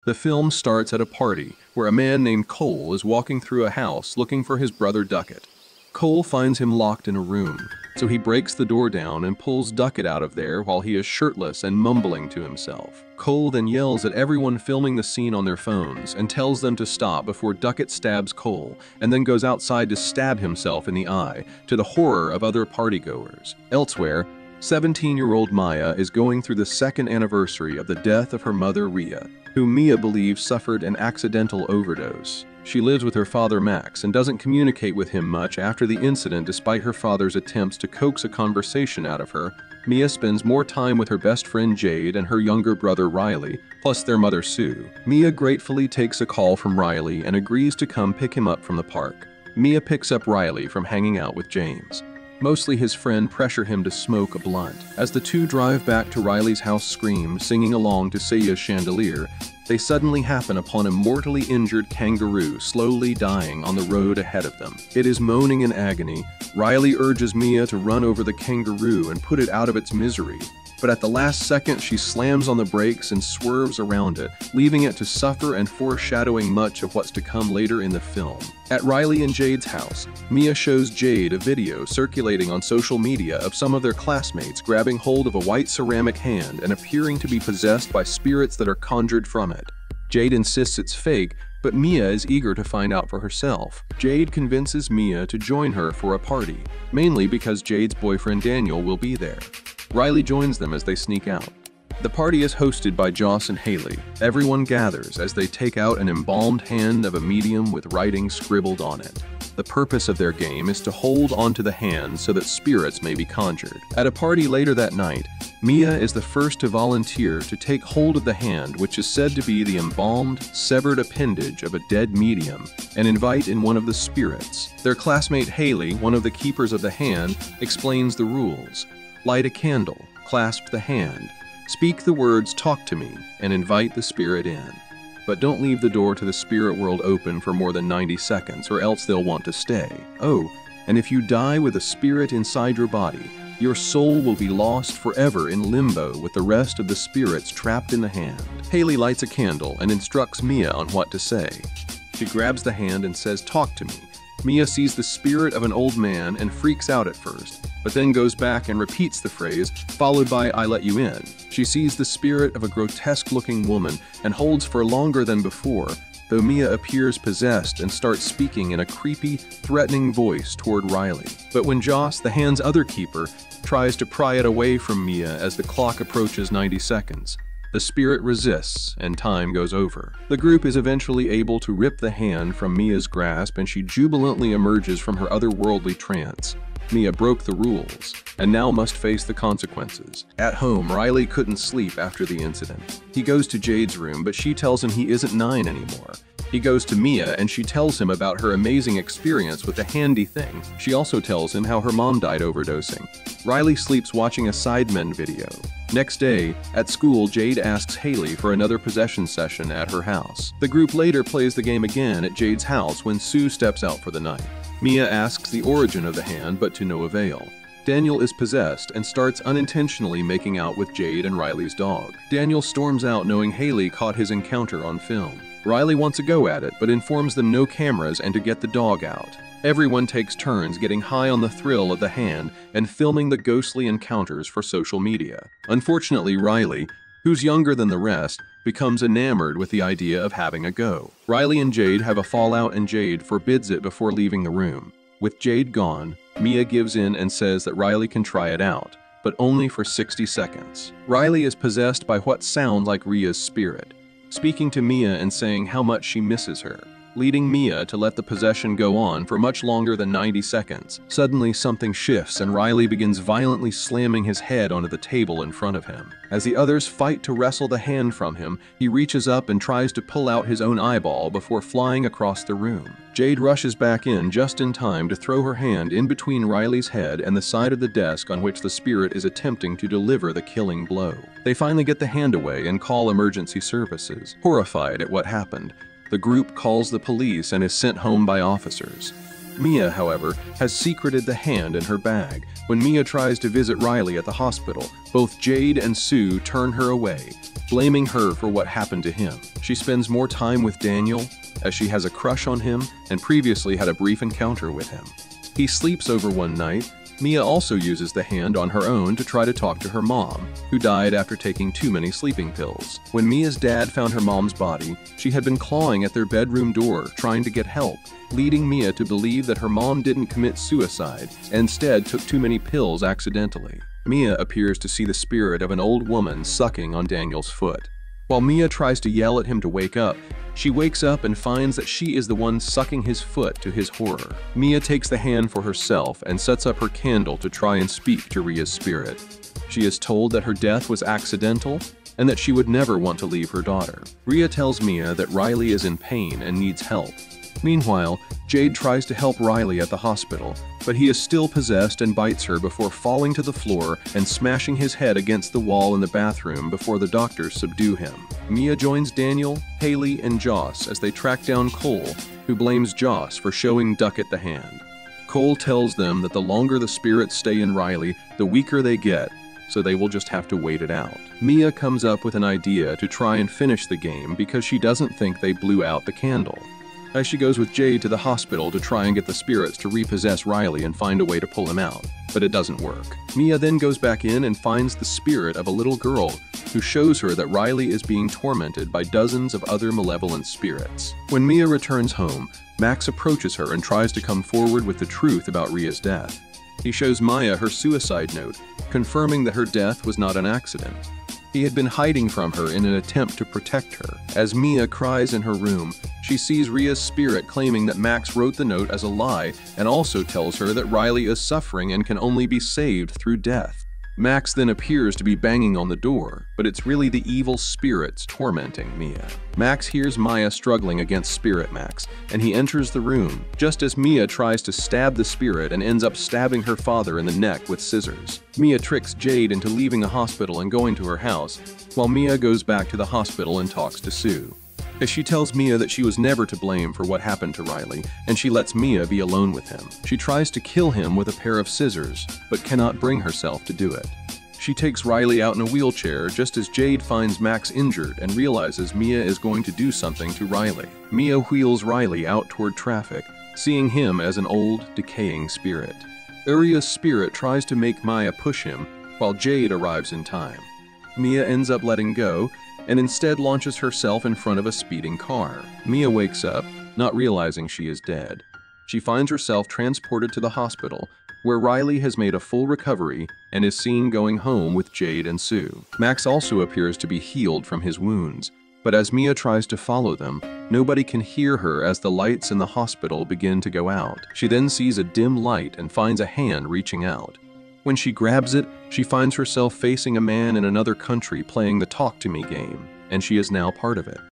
The film starts at a party where a man named Cole is walking through a house looking for his brother Duckett. Cole finds him locked in a room, so he breaks the door down and pulls Duckett out of there while he is shirtless and mumbling to himself. Cole then yells at everyone filming the scene on their phones and tells them to stop before Duckett stabs Cole and then goes outside to stab himself in the eye, to the horror of other partygoers. Elsewhere, 17-year-old Maya is going through the second anniversary of the death of her mother Rhea, whom Mia believes suffered an accidental overdose. She lives with her father Max and doesn't communicate with him much after the incident despite her father's attempts to coax a conversation out of her. Mia spends more time with her best friend Jade and her younger brother Riley, plus their mother Sue. Mia gratefully takes a call from Riley and agrees to come pick him up from the park. Mia picks up Riley from hanging out with James. Mostly his friend pressure him to smoke a blunt. As the two drive back to Riley's house singing along to Saya's Chandelier, they suddenly happen upon a mortally injured kangaroo slowly dying on the road ahead of them. It is moaning in agony. Riley urges Mia to run over the kangaroo and put it out of its misery, but at the last second she slams on the brakes and swerves around it, leaving it to suffer and foreshadowing much of what's to come later in the film. At Riley and Jade's house, Mia shows Jade a video circulating on social media of some of their classmates grabbing hold of a white ceramic hand and appearing to be possessed by spirits that are conjured from it. Jade insists it's fake, but Mia is eager to find out for herself. Jade convinces Mia to join her for a party, mainly because Jade's boyfriend Daniel will be there. Riley joins them as they sneak out. The party is hosted by Joss and Haley. Everyone gathers as they take out an embalmed hand of a medium with writing scribbled on it. The purpose of their game is to hold onto the hand so that spirits may be conjured. At a party later that night, Mia is the first to volunteer to take hold of the hand, which is said to be the embalmed, severed appendage of a dead medium, and invite in one of the spirits. Their classmate Haley, one of the keepers of the hand, explains the rules. Light a candle, clasp the hand, speak the words "talk to me," and invite the spirit in. But don't leave the door to the spirit world open for more than 90 seconds or else they'll want to stay. Oh, and if you die with a spirit inside your body, your soul will be lost forever in limbo with the rest of the spirits trapped in the hand. Haley lights a candle and instructs Mia on what to say. She grabs the hand and says, "Talk to me." Mia sees the spirit of an old man and freaks out at first, but then goes back and repeats the phrase, followed by "I let you in." She sees the spirit of a grotesque-looking woman and holds for longer than before, though Mia appears possessed and starts speaking in a creepy, threatening voice toward Riley. But when Joss, the hand's other keeper, tries to pry it away from Mia as the clock approaches 90 seconds, the spirit resists and time goes over. The group is eventually able to rip the hand from Mia's grasp and she jubilantly emerges from her otherworldly trance. Mia broke the rules and now must face the consequences. At home, Riley couldn't sleep after the incident. He goes to Jade's room, but she tells him he isn't 9 anymore. He goes to Mia and she tells him about her amazing experience with the handy thing. She also tells him how her mom died overdosing. Riley sleeps watching a Sidemen video. Next day, at school, Jade asks Haley for another possession session at her house. The group later plays the game again at Jade's house when Sue steps out for the night. Mia asks the origin of the hand, but to no avail. Daniel is possessed and starts unintentionally making out with Jade and Riley's dog. Daniel storms out knowing Haley caught his encounter on film. Riley wants a go at it, but informs them no cameras and to get the dog out. Everyone takes turns getting high on the thrill of the hand and filming the ghostly encounters for social media. Unfortunately, Riley, who's younger than the rest, becomes enamored with the idea of having a go. Riley and Jade have a fallout and Jade forbids it before leaving the room. With Jade gone, Mia gives in and says that Riley can try it out, but only for 60 seconds. Riley is possessed by what sounds like Rhea's spirit, speaking to Mia and saying how much she misses her, leading Mia to let the possession go on for much longer than 90 seconds. Suddenly, something shifts and Riley begins violently slamming his head onto the table in front of him. As the others fight to wrestle the hand from him, he reaches up and tries to pull out his own eyeball before flying across the room. Jade rushes back in just in time to throw her hand in between Riley's head and the side of the desk on which the spirit is attempting to deliver the killing blow. They finally get the hand away and call emergency services. Horrified at what happened, the group calls the police and is sent home by officers. Mia, however, has secreted the hand in her bag. When Mia tries to visit Riley at the hospital, both Jade and Sue turn her away, blaming her for what happened to him. She spends more time with Daniel, as she has a crush on him and previously had a brief encounter with him. He sleeps over one night. Mia also uses the hand on her own to try to talk to her mom, who died after taking too many sleeping pills. When Mia's dad found her mom's body, she had been clawing at their bedroom door trying to get help, leading Mia to believe that her mom didn't commit suicide and instead took too many pills accidentally. Mia appears to see the spirit of an old woman sucking on Daniel's foot. While Mia tries to yell at him to wake up, she wakes up and finds that she is the one sucking his foot to his horror. Mia takes the hand for herself and sets up her candle to try and speak to Ria's spirit. She is told that her death was accidental and that she would never want to leave her daughter. Ria tells Mia that Riley is in pain and needs help. Meanwhile, Jade tries to help Riley at the hospital, but he is still possessed and bites her before falling to the floor and smashing his head against the wall in the bathroom before the doctors subdue him. Mia joins Daniel, Haley, and Joss as they track down Cole, who blames Joss for showing Duckett the hand. Cole tells them that the longer the spirits stay in Riley, the weaker they get, so they will just have to wait it out. Mia comes up with an idea to try and finish the game because she doesn't think they blew out the candle. As she goes with Jade to the hospital to try and get the spirits to repossess Riley and find a way to pull him out, but it doesn't work. Mia then goes back in and finds the spirit of a little girl who shows her that Riley is being tormented by dozens of other malevolent spirits. When Mia returns home, Max approaches her and tries to come forward with the truth about Ria's death. He shows Maya her suicide note, confirming that her death was not an accident. He had been hiding from her in an attempt to protect her. As Mia cries in her room, she sees Ria's spirit claiming that Max wrote the note as a lie and also tells her that Riley is suffering and can only be saved through death. Max then appears to be banging on the door, but it's really the evil spirits tormenting Mia. Max hears Maya struggling against Spirit Max, and he enters the room, just as Mia tries to stab the spirit and ends up stabbing her father in the neck with scissors. Mia tricks Jade into leaving the hospital and going to her house, while Mia goes back to the hospital and talks to Sue. As she tells Mia that she was never to blame for what happened to Riley, and she lets Mia be alone with him. She tries to kill him with a pair of scissors, but cannot bring herself to do it. She takes Riley out in a wheelchair just as Jade finds Max injured and realizes Mia is going to do something to Riley. Mia wheels Riley out toward traffic, seeing him as an old, decaying spirit. Uriah's spirit tries to make Maya push him, while Jade arrives in time. Mia ends up letting go, and instead launches herself in front of a speeding car. Mia wakes up, not realizing she is dead. She finds herself transported to the hospital, where Riley has made a full recovery and is seen going home with Jade and Sue. Max also appears to be healed from his wounds, but as Mia tries to follow them, nobody can hear her as the lights in the hospital begin to go out. She then sees a dim light and finds a hand reaching out. When she grabs it, she finds herself facing a man in another country playing the Talk to Me game, and she is now part of it.